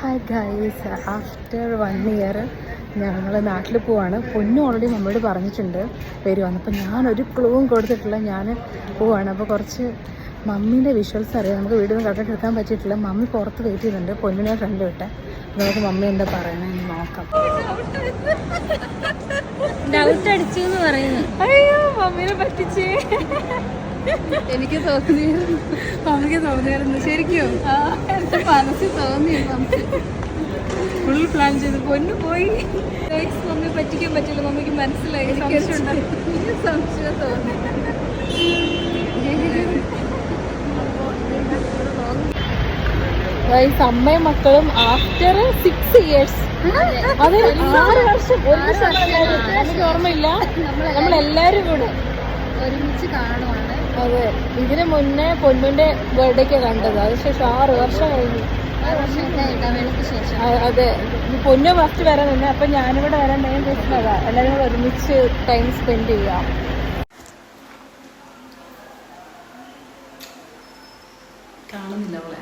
Hi guys, after 1 year ഞങ്ങൾ നാട്ടിൽ പോവാണ്. പൊന്നു ഓൾറെഡി നമ്മളോട് പറഞ്ഞിട്ടുണ്ട് വരുവാണ്. അപ്പോൾ ഞാനൊരു ക്ലൂവും കൊടുത്തിട്ടില്ല, ഞാൻ പോവാണ്. അപ്പോൾ കുറച്ച് മമ്മീൻ്റെ വിഷ്വൽസ് അറിയാം. നമുക്ക് വീട്ടിൽ നിന്ന് കറക്റ്റ് എടുക്കാൻ പറ്റിയിട്ടില്ല. മമ്മി പുറത്ത് വെയിറ്റ് ചെയ്യുന്നുണ്ട്, പൊന്നിനെ ഫ്രണ്ട് വിട്ടെ. നമുക്ക് മമ്മി എന്താ പറയണമെന്ന് നോക്കാം. ഡൗട്ട് അടിച്ചു എന്ന് പറയുന്നു. അയ്യോ, മമ്മീനെ പറ്റിച്ചേ. എനിക്ക് തോന്നിയായിരുന്നു, മമ്മിക്ക് തോന്നിയായിരുന്നു. ശരിക്കും എന്റെ മനസ്സിൽ തോന്നിയിരുന്നു. ഫുൾ പ്ലാൻ ചെയ്ത് പൊന്നു പോയി. മമ്മി പറ്റിക്കാൻ പറ്റില്ല, മമ്മിക്ക് മനസ്സിലായി. സംശയം തോന്നി. അമ്മയും മക്കളും ആഫ്റ്റർ 6 ഇയേഴ്സ്, അത് 6 വർഷം ഒരു സ്ഥലത്ത്, എനിക്ക് ഓർമ്മയില്ല, നമ്മളെല്ലാരും കൂടെ ഒരുമിച്ച് കാണുവാണ്. അതെ, ഇതിന് മുന്നേ പൊന്നുവിന്റെ ബർത്ത്ഡേക്ക് കണ്ടത്, അതിനുശേഷം 6 വർഷം കഴിഞ്ഞു. 6 വർഷത്തെ ഇടവേളയ്ക്ക് ശേഷം. അതെ, പൊന്നു ഫസ്റ്റ് വരാൻ തന്നെ. അപ്പൊ ഞാനിവിടെ വരാൻ മെയിൻ റീസൺ അതാ, എല്ലാവരും കൂടെ ഒരുമിച്ച് ടൈം സ്പെൻഡ് ചെയ്യാം. കാണുന്നില്ല അവളെ.